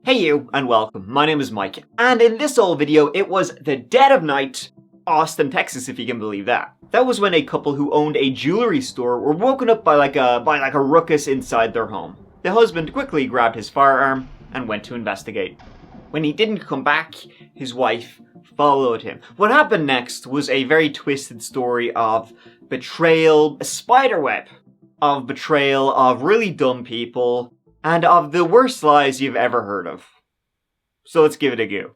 Hey you, and welcome. My name is Mike, and in this old video, it was the dead of night, Austin, Texas, if you can believe that. That was when a couple who owned a jewelry store were woken up by like a ruckus inside their home. The husband quickly grabbed his firearm and went to investigate. When he didn't come back, his wife followed him. What happened next was a very twisted story of betrayal, a spiderweb of betrayal, of really dumb people, and of the worst lies you've ever heard of. So let's give it a go.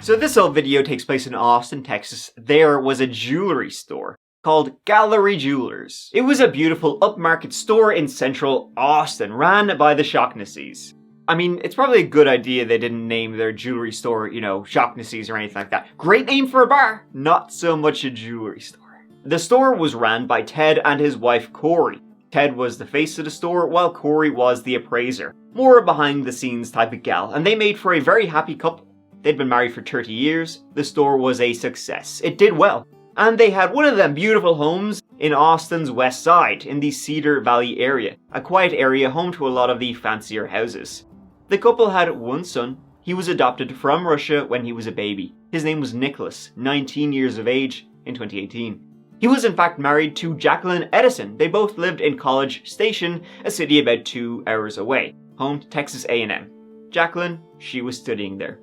So this whole video takes place in Austin, Texas. There was a jewelry store called Gallery Jewelers. It was a beautiful upmarket store in central Austin, ran by the Shaughnessy's. I mean, it's probably a good idea they didn't name their jewelry store, Shaughnessy's or anything like that. Great name for a bar, not so much a jewelry store. The store was ran by Ted and his wife Corey. Ted was the face of the store, while Corey was the appraiser. More a behind-the-scenes type of gal, and they made for a very happy couple. They'd been married for 30 years, the store was a success. It did well. And they had one of them beautiful homes in Austin's west side, in the Cedar Valley area. A quiet area home to a lot of the fancier houses. The couple had one son. He was adopted from Russia when he was a baby. His name was Nicholas, 19 years of age in 2018. He was in fact married to Jacqueline Edison. They both lived in College Station, a city about 2 hours away, home to Texas A&M. Jacqueline, she was studying there.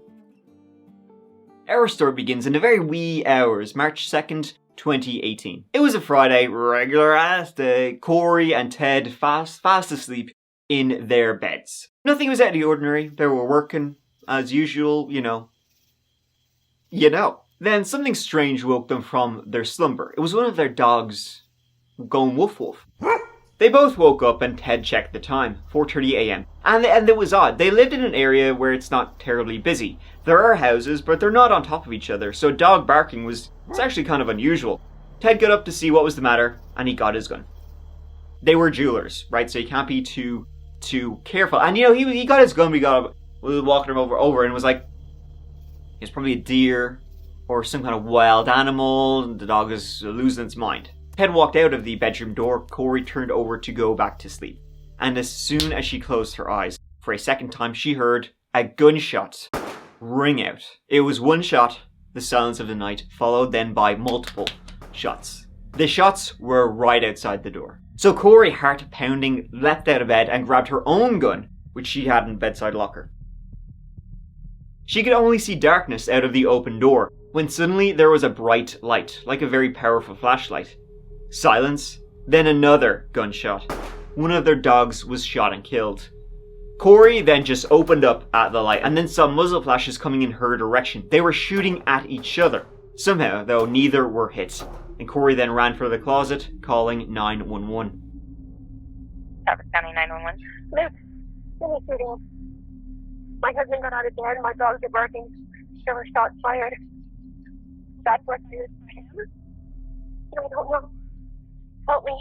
Our story begins in the very wee hours, March 2nd, 2018. It was a Friday, regular ass day. Corey and Ted fast asleep in their beds. Nothing was out of the ordinary. They were working as usual, Then something strange woke them from their slumber. It was one of their dogs going woof woof. They both woke up and Ted checked the time, 4:30 a.m. And it was odd. They lived in an area where it's not terribly busy. There are houses, but they're not on top of each other, so dog barking it's actually kind of unusual. Ted got up to see what was the matter, and he got his gun. They were jewelers, right? So you can't be too careful. And he got his gun, was walking him over and was like, it's probably a deer or some kind of wild animal, and the dog is losing its mind. Ted walked out of the bedroom door. Corey turned over to go back to sleep. And as soon as she closed her eyes, for a second time, she heard a gunshot ring out. It was one shot, the silence of the night, followed then by multiple shots. The shots were right outside the door. So Corey, heart pounding, leapt out of bed and grabbed her own gun, which she had in the bedside locker. She could only see darkness out of the open door, when suddenly there was a bright light, like a very powerful flashlight. Silence, then another gunshot. One of their dogs was shot and killed. Corey then just opened up at the light and then saw muzzle flashes coming in her direction. They were shooting at each other. Somehow, though, neither were hit. And Corey then ran for the closet, calling 911. Travis County 911. Luke, finish shooting. My husband got out of bed. My dogs are barking. There were shots fired. That's what it is for him. I don't know. Help me.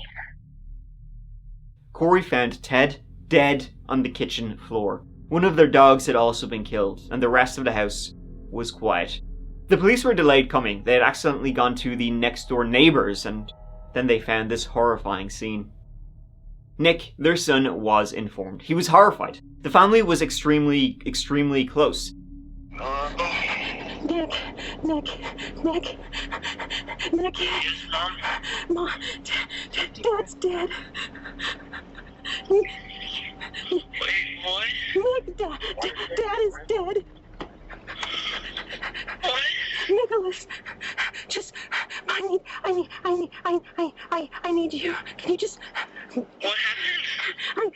Corey found Ted dead on the kitchen floor. One of their dogs had also been killed, and the rest of the house was quiet. The police were delayed coming. They had accidentally gone to the next door neighbors, and then they found this horrifying scene. Nick, their son, was informed. He was horrified. The family was extremely close. Nick. Yes, Mom. Mom, Dad's dead. Wait, what? Nick, Dad is dead. What? Nicholas, just, I need you. Can you just... What happened? I'm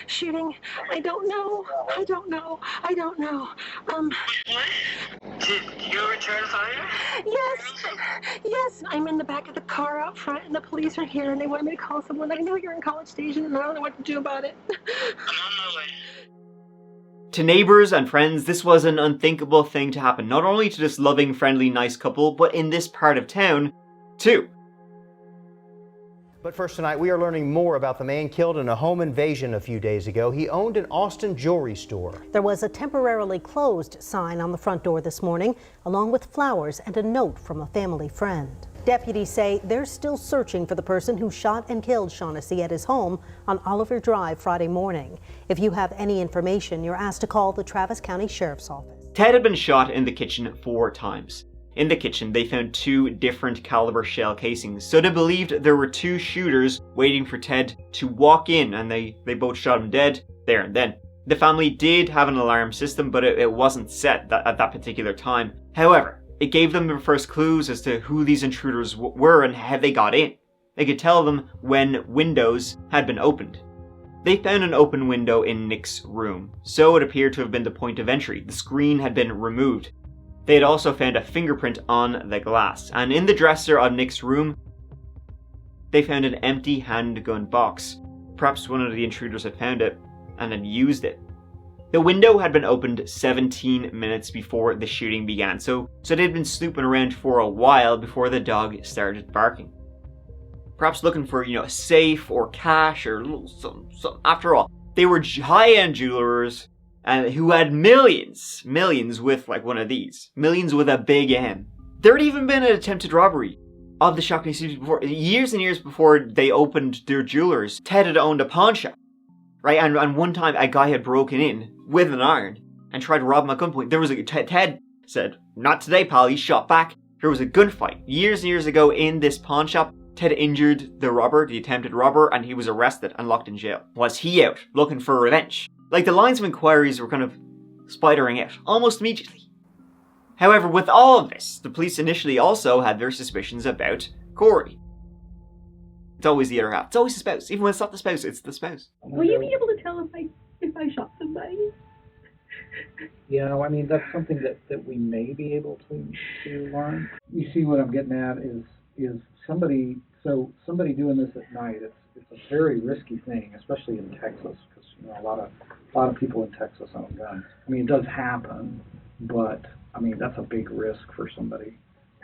shooting. I don't know. What? Did you return fire? Yes. I'm in the back of the car out front, and the police are here, and they wanted me to call someone. I know you're in College Station, and I don't know what to do about it. I'm on my way. To neighbors and friends, this was an unthinkable thing to happen, not only to this loving, friendly, nice couple, but in this part of town, too. But first tonight, we are learning more about the man killed in a home invasion a few days ago. He owned an Austin jewelry store. There was a temporarily closed sign on the front door this morning, along with flowers and a note from a family friend. Deputies say they're still searching for the person who shot and killed Shaughnessy at his home on Oliver Drive Friday morning. If you have any information, you're asked to call the Travis County Sheriff's Office. Ted had been shot in the kitchen 4 times. In the kitchen, they found 2 different caliber shell casings, so they believed there were 2 shooters waiting for Ted to walk in, and they both shot him dead there and then. The family did have an alarm system, but it wasn't set at that particular time. However, it gave them their first clues as to who these intruders were and how they got in. They could tell them when windows had been opened. They found an open window in Nick's room, so it appeared to have been the point of entry. The screen had been removed. They had also found a fingerprint on the glass, and in the dresser of Nick's room, they found an empty handgun box. Perhaps one of the intruders had found it and had used it. The window had been opened 17 minutes before the shooting began, so they'd been snooping around for a while before the dog started barking. Perhaps looking for, a safe or cash or something. After all, they were high-end jewelers and who had millions with like one of these. Millions with a big M. There had even been an attempted robbery of the Shaughnessy before, years and years before they opened their jewelers. Ted had owned a pawn shop, right? And one time a guy had broken in with an iron and tried to rob him at gunpoint. Ted said, "Not today, pal." He shot back. There was a gunfight years and years ago in this pawn shop. Ted injured the robber, the attempted robber, and he was arrested and locked in jail. Was he out looking for revenge? Like, the lines of inquiries were kind of spidering out almost immediately. However, with all of this, the police initially also had their suspicions about Corey. It's always the other half. It's always the spouse. Even when it's not the spouse, it's the spouse. Will you be able to tell if I shot somebody? That's something that we may be able to learn. You see what I'm getting at is somebody doing this at night. It's a very risky thing, especially in Texas, because a lot of people in Texas own guns. It does happen, but that's a big risk for somebody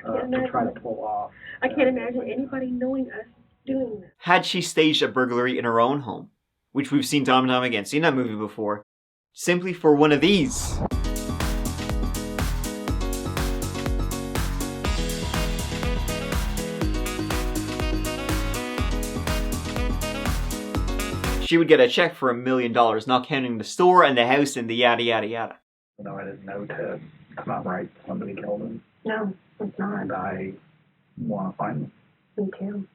to try to pull off. I can't imagine anybody knowing us doing this. Had she staged a burglary in her own home, which we've seen time and time again, seen that movie before, simply for one of these? She would get a check for $1 million, not counting the store and the house and the yada yada yada. I didn't know Ted. It's not right. Somebody killed him. No, it's not. And I want to find him. Me too.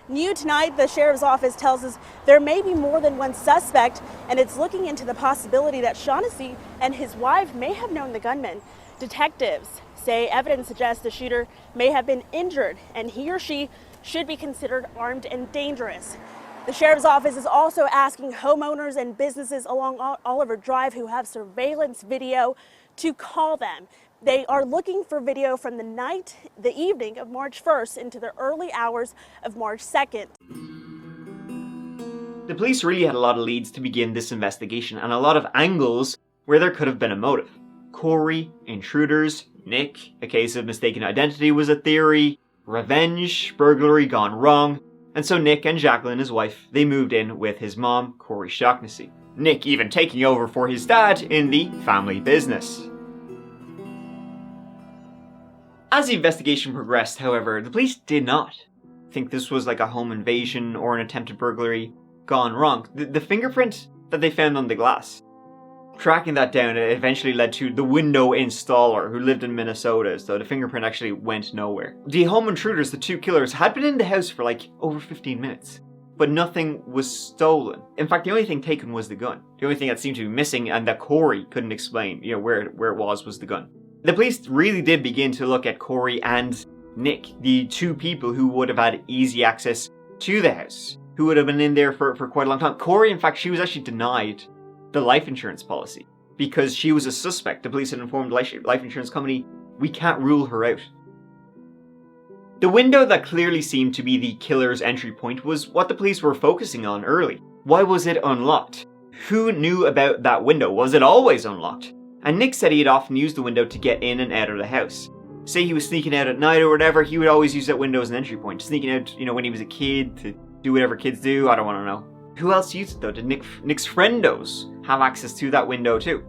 New tonight, the sheriff's office tells us there may be more than one suspect, and it's looking into the possibility that Shaughnessy and his wife may have known the gunman. Detectives say evidence suggests the shooter may have been injured, and he or she should be considered armed and dangerous. The sheriff's office is also asking homeowners and businesses along Oliver Drive who have surveillance video to call them. They are looking for video from the evening of March 1st into the early hours of March 2nd. The police really had a lot of leads to begin this investigation and a lot of angles where there could have been a motive. Corey, intruders, Nick, a case of mistaken identity was a theory, revenge, burglary gone wrong, and so Nick and Jacqueline, his wife, they moved in with his mom, Corey Shaughnessy. Nick even taking over for his dad in the family business. As the investigation progressed, however, the police did not think this was like a home invasion or an attempted burglary gone wrong. The fingerprint that they found on the glass, tracking that down, it eventually led to the window installer who lived in Minnesota, so the fingerprint actually went nowhere. The home intruders, the 2 killers, had been in the house for like over 15 minutes, but nothing was stolen. In fact, the only thing taken was the gun. The only thing that seemed to be missing and that Corey couldn't explain, where it was the gun. The police really did begin to look at Corey and Nick, the 2 people who would have had easy access to the house, who would have been in there for quite a long time. Corey, in fact, she was actually denied the life insurance policy because she was a suspect. The police had informed the life insurance company, we can't rule her out. The window that clearly seemed to be the killer's entry point was what the police were focusing on early. Why was it unlocked? Who knew about that window? Was it always unlocked? And Nick said he had often used the window to get in and out of the house. Say he was sneaking out at night or whatever, he would always use that window as an entry point. Sneaking out, when he was a kid to do whatever kids do, I don't want to know. Who else used it though? Did Nick's friendos have access to that window too?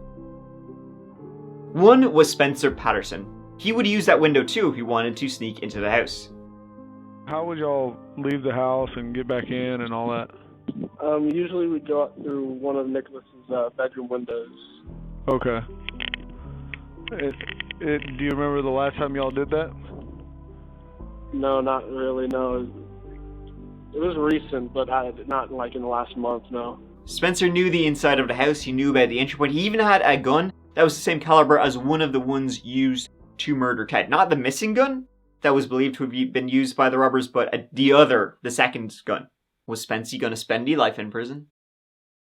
One was Spencer Patterson. he would use that window too if he wanted to sneak into the house. How would y'all leave the house and get back in and all that? Usually we go out through one of Nicholas's bedroom windows. Okay. Do you remember the last time y'all did that? No, not really, no. It was recent, but not like in the last month, no. Spencer knew the inside of the house, he knew about the entry point, he even had a gun that was the same caliber as one of the ones used to murder Ted. Not the missing gun that was believed to have been used by the robbers, but the second gun. Was Spency gonna spend the life in prison?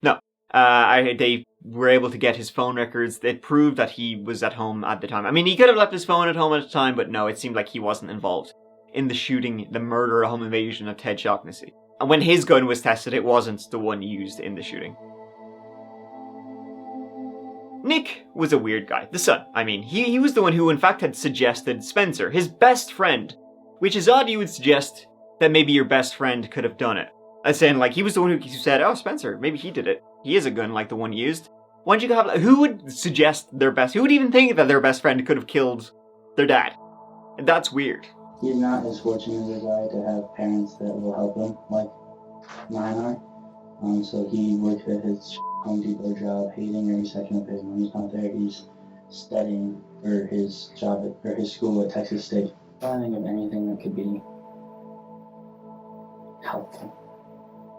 No. They were able to get his phone records. It proved that he was at home at the time. I mean, he could have left his phone at home at the time, but no, it seemed like he wasn't involved in the shooting, the murder, home invasion of Ted Shaughnessy. And when his gun was tested, it wasn't the one used in the shooting. Nick was a weird guy. The son. I mean, he was the one who in fact had suggested Spencer, his best friend. Which is odd you would suggest that maybe your best friend could have done it. As saying, like, he was the one who said, oh, Spencer, maybe he did it. He has a gun like the one used. Why don't you have, who would suggest who would even think that their best friend could have killed their dad? And that's weird. He's not as fortunate as a guy to have parents that will help him, like mine are. So he works at his Home Depot job, hating every second of it. When he's not there, he's studying for his job or his school at Texas State. Finding of anything that could be helpful.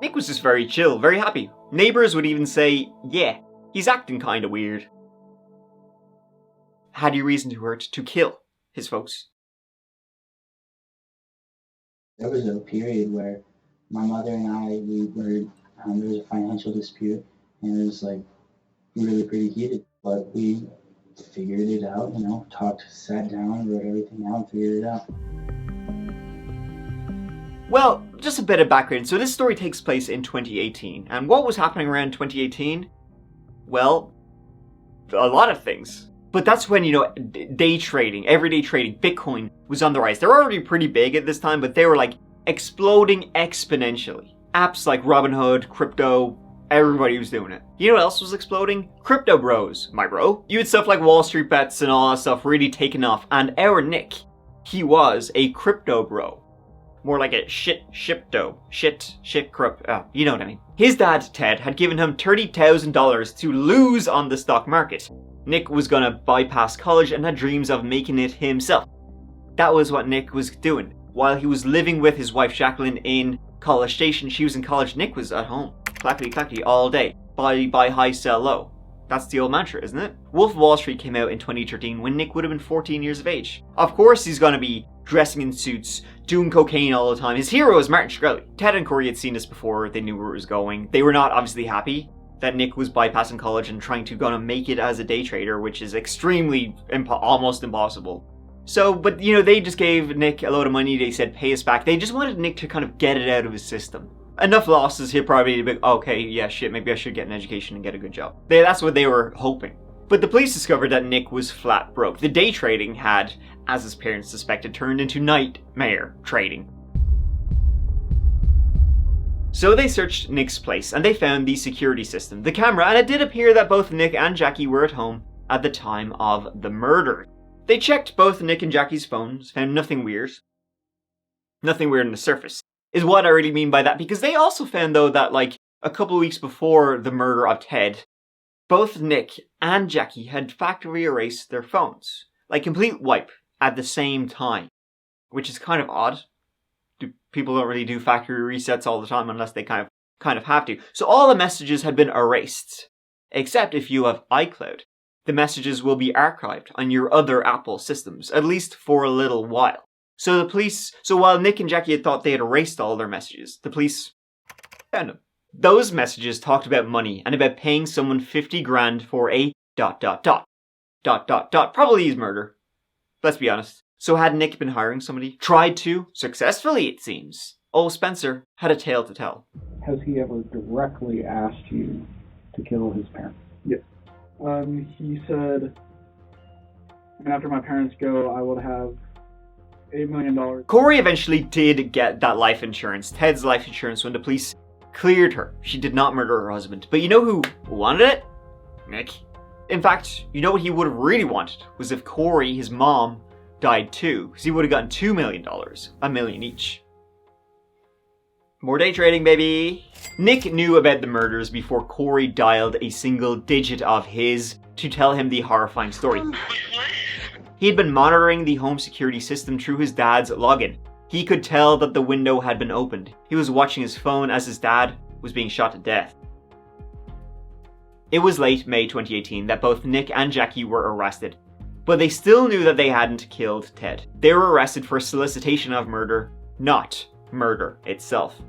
Nick was just very chill, very happy. Neighbours would even say, yeah, he's acting kinda weird. Had he reason to kill his folks? There was a period where my mother and I, there was a financial dispute, and it was like really pretty heated, but we figured it out, sat down, wrote everything out, figured it out. Well, just a bit of background. So this story takes place in 2018. And what was happening around 2018? Well, a lot of things. But that's when, day trading, everyday trading, Bitcoin was on the rise. They were already pretty big at this time, but they were like exploding exponentially. Apps like Robinhood, crypto, everybody was doing it. You know what else was exploding? Crypto bros, my bro. You had stuff like Wall Street bets and all that stuff really taking off. And our Nick, he was a crypto bro. More like a shit crypto. You know what I mean. His dad, Ted, had given him $30,000 to lose on the stock market. Nick was gonna bypass college and had dreams of making it himself. That was what Nick was doing. While he was living with his wife Jacqueline in College Station, she was in college, Nick was at home. Clackety clackety all day. Buy high, sell low. That's the old mantra, isn't it? Wolf of Wall Street came out in 2013 when Nick would have been 14 years of age. Of course he's gonna be dressing in suits, doing cocaine all the time. His hero is Martin Shkreli. Ted and Corey had seen this before, they knew where it was going. They were not obviously happy that Nick was bypassing college and trying to gonna make it as a day trader, which is extremely, almost impossible. So, but they just gave Nick a load of money, they said pay us back. They just wanted Nick to kind of get it out of his system. Enough losses, he'll probably be like, okay, yeah, shit, maybe I should get an education and get a good job. That's what they were hoping. But the police discovered that Nick was flat broke. The day trading had, as his parents suspected, turned into nightmare trading. So they searched Nick's place and they found the security system, the camera, and it did appear that both Nick and Jackie were at home at the time of the murder. They checked both Nick and Jackie's phones, found nothing weird. Nothing weird on the surface, is what I really mean by that, because they also found though that like a couple of weeks before the murder of Ted, both Nick and Jackie had factory erased their phones. Like complete wipe at the same time. Which is kind of odd. People don't really do factory resets all the time unless they kind of have to. So all the messages had been erased. Except if you have iCloud. The messages will be archived on your other Apple systems, at least for a little while. So while Nick and Jackie had thought they had erased all their messages, the police found them. Those messages talked about money and about paying someone 50 grand for a ... Probably his murder. Let's be honest. So had Nick been hiring somebody? Tried to? Successfully, it seems. Old Spencer had a tale to tell. Has he ever directly asked you to kill his parents? Yes. He said, after my parents go, I would have $8 million. Corey eventually did get that life insurance, Ted's life insurance, when the police cleared her. She did not murder her husband. But you know who wanted it? Nick. In fact, you know what he would have really wanted? Was if Corey, his mom, died too, because he would have gotten $2 million, $1 million each. More day trading, baby! Nick knew about the murders before Corey dialed a single digit of his to tell him the horrifying story. He had been monitoring the home security system through his dad's login. He could tell that the window had been opened. He was watching his phone as his dad was being shot to death. It was late May 2018 that both Nick and Jackie were arrested, but they still knew that they hadn't killed Ted. They were arrested for solicitation of murder, not murder itself.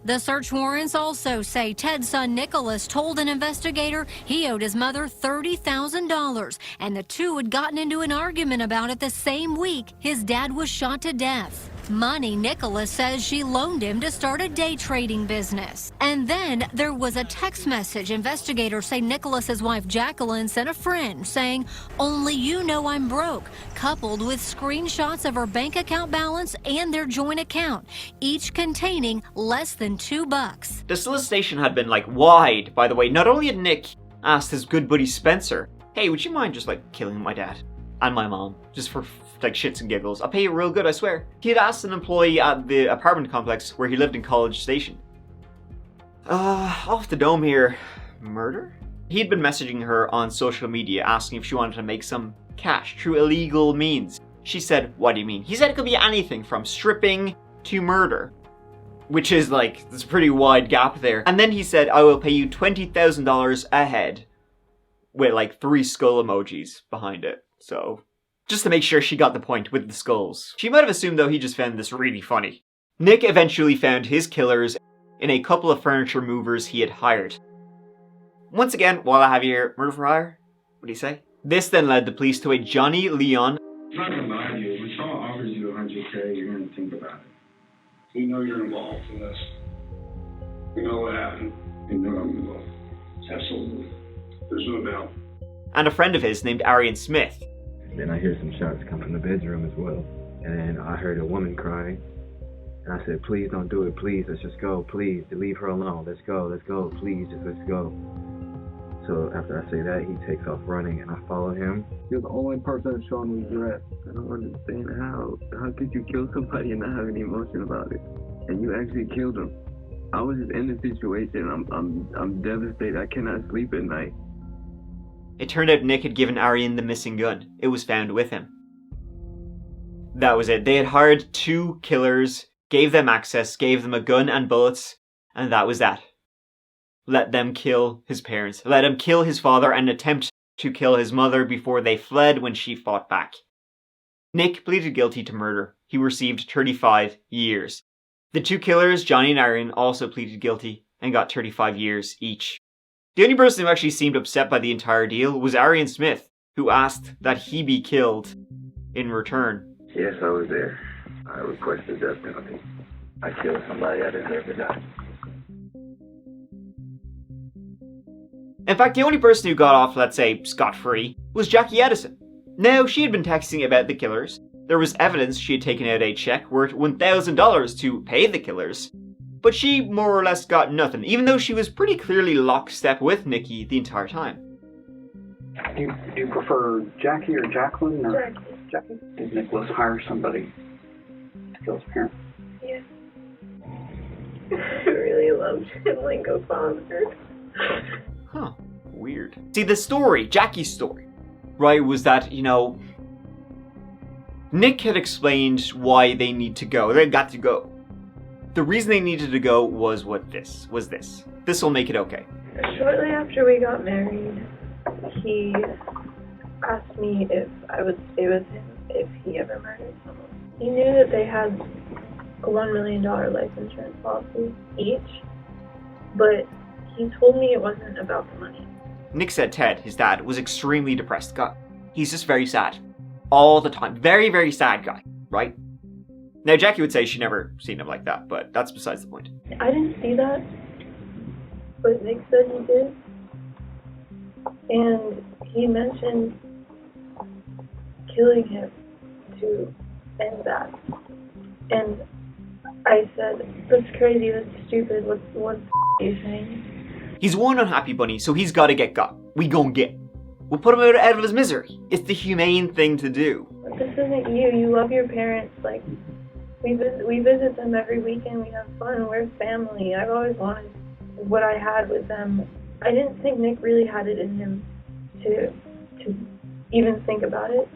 The search warrants also say Ted's son Nicholas told an investigator he owed his mother $30,000, and the two had gotten into an argument about it the same week his dad was shot to death. Money Nicholas says she loaned him to start a day trading business. And then there was a text message investigators say Nicholas's wife Jacqueline sent a friend saying, "Only you know I'm broke," coupled with screenshots of her bank account balance and their joint account, each containing less than $2. The solicitation had been wide, by the way. Not only had Nick asked his good buddy Spencer, "Hey, would you mind just killing my dad and my mom just for shits and giggles? I'll pay you real good, I swear." He had asked an employee at the apartment complex where he lived in College Station. Off the dome here. Murder? He'd been messaging her on social media asking if she wanted to make some cash through illegal means. She said, "What do you mean?" He said it could be anything from stripping to murder. Which is there's a pretty wide gap there. And then he said, "I will pay you $20,000 a head." With 3 skull emojis behind it. So, just to make sure she got the point with the skulls. She might have assumed though he just found this really funny. Nick eventually found his killers in a couple of furniture movers he had hired. Once again, while I have you here, murder for hire? What do you say? This then led the police to a Johnny Leon. I'm not gonna lie to you, when someone offers you $100K, you're gonna think about it. We know you're involved in this. We know what happened. We know I'm involved. Absolutely. There's no doubt. And a friend of his named Arian Smith. Then I hear some shots come from the bedroom as well. And then I heard a woman crying. And I said, "Please don't do it. Please, let's just go. Please, leave her alone. Let's go. Please, just let's go." So after I say that, he takes off running and I follow him. You're the only person that's showing regret. I don't understand how could you kill somebody and not have any emotion about it? And you actually killed him. I was just in the situation. I'm devastated. I cannot sleep at night. It turned out Nick had given Arian the missing gun. It was found with him. That was it. They had hired 2 killers, gave them access, gave them a gun and bullets, and that was that. Let them kill his parents. Let him kill his father and attempt to kill his mother before they fled when she fought back. Nick pleaded guilty to murder. He received 35 years. The 2 killers, Johnny and Arian, also pleaded guilty and got 35 years each. The only person who actually seemed upset by the entire deal was Arian Smith, who asked that he be killed in return. Yes, I was there. I requested death penalty. I killed somebody. I deserve to die. In fact, the only person who got off, let's say, scot-free, was Jackie Edison. Now, she had been texting about the killers. There was evidence she had taken out a check worth $1,000 to pay the killers. But she more or less got nothing, even though she was pretty clearly lockstep with Nikki the entire time. Do you prefer Jackie or Jacqueline? Or Jackie. Did Nicholas hire somebody to kill his parents? Yeah. I really loved him like a father. Huh. Weird. See, the story, Jackie's story, right, was that, Nick had explained why they need to go. They got to go. The reason they needed to go was this. This will make it okay. Shortly after we got married, he asked me if I would stay with him if he ever murdered someone. He knew that they had a $1 million life insurance policy each, but he told me it wasn't about the money. Nick said Ted, his dad, was extremely depressed guy. He's just very sad. All the time. Very, very sad guy, right? Now, Jackie would say she never seen him like that, but that's besides the point. I didn't see that, but Nick said he did. And he mentioned killing him to end that. And I said, "That's crazy, that's stupid, what are you saying?" He's one unhappy bunny, so he's gotta get got. We gon' get. We'll put him out of his misery. It's the humane thing to do. this isn't you. You love your parents. Like, we visit them every weekend. We have fun. We're family. I've always wanted what I had with them. I didn't think Nick really had it in him to even think about it.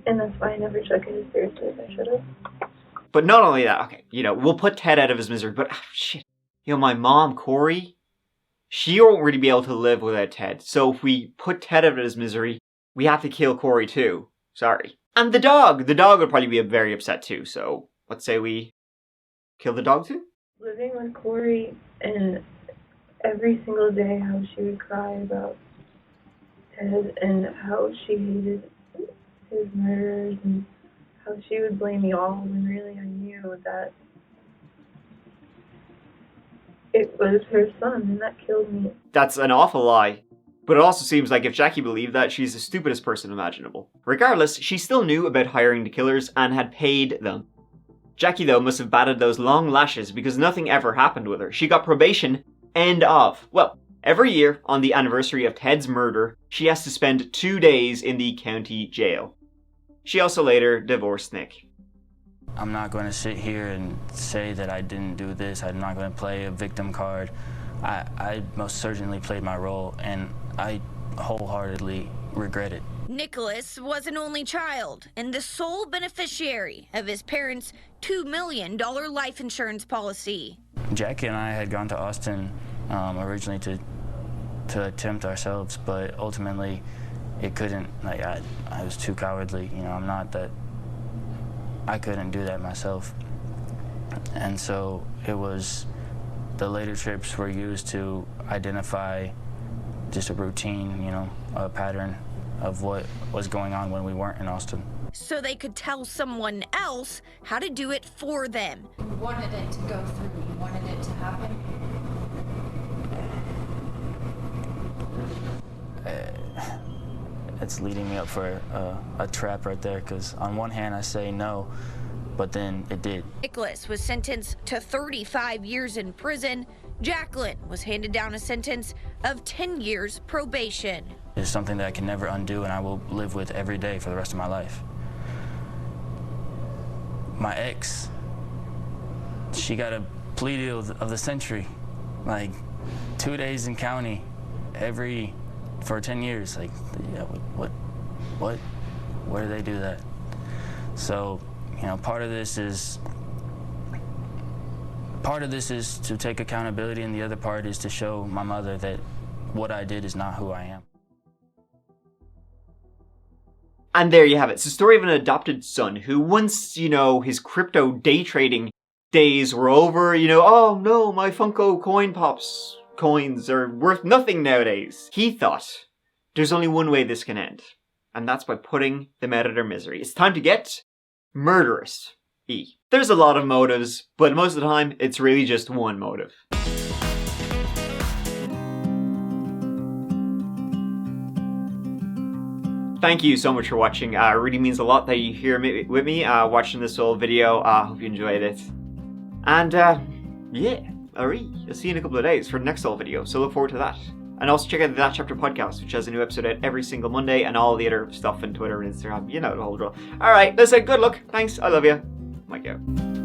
And that's why I never took it as seriously as I should have. But not only that, okay, we'll put Ted out of his misery, but shit. My mom, Corey, she won't really be able to live without Ted. So if we put Ted out of his misery, we have to kill Corey too. Sorry. And the dog would probably be very upset too. So let's say we kill the dog too? Living with Corey and every single day how she would cry about Ted and how she hated his murderers and how she would blame y'all when really I knew that it was her son, and that killed me. That's an awful lie. But it also seems like if Jackie believed that, she's the stupidest person imaginable. Regardless, she still knew about hiring the killers and had paid them. Jackie, though, must have batted those long lashes because nothing ever happened with her. She got probation, end of. Well, every year, on the anniversary of Ted's murder, she has to spend 2 days in the county jail. She also later divorced Nick. I'm not going to sit here and say that I didn't do this. I'm not going to play a victim card. I most certainly played my role, and I wholeheartedly regret it. Nicholas was an only child and the sole beneficiary of his parents' $2 million life insurance policy. Jackie and I had gone to Austin originally to attempt ourselves, but ultimately it couldn't. Like I was too cowardly. I'm not that. I couldn't do that myself, and so it was. The later trips were used to identify just a routine, a pattern of what was going on when we weren't in Austin. So they could tell someone else how to do it for them. You wanted it to go through. You wanted it to happen. It's leading me up for a trap right there, because on one hand I say no, but then it did. Nicholas was sentenced to 35 years in prison. Jacqueline was handed down a sentence of 10 years probation. It's something that I can never undo, and I will live with every day for the rest of my life. My ex, she got a plea deal of the century, like 2 days in county, for 10 years. Like, yeah, what? Where do they do that? So, part of this is to take accountability, and the other part is to show my mother that what I did is not who I am. And there you have it. It's the story of an adopted son who once, his crypto day trading days were over, oh no, my Funko Coin Pops coins are worth nothing nowadays. He thought, there's only one way this can end, and that's by putting them out of their misery. It's time to get murderous. There's a lot of motives, but most of the time, it's really just one motive. Thank you so much for watching. It really means a lot that you here with me watching this whole video. I hope you enjoyed it. And yeah, I'll see you in a couple of days for the next whole video, so look forward to that. And also check out the That Chapter podcast, which has a new episode out every single Monday, and all the other stuff on Twitter and Instagram. The whole drill. Alright, listen, good luck. Thanks, I love you. Mike out.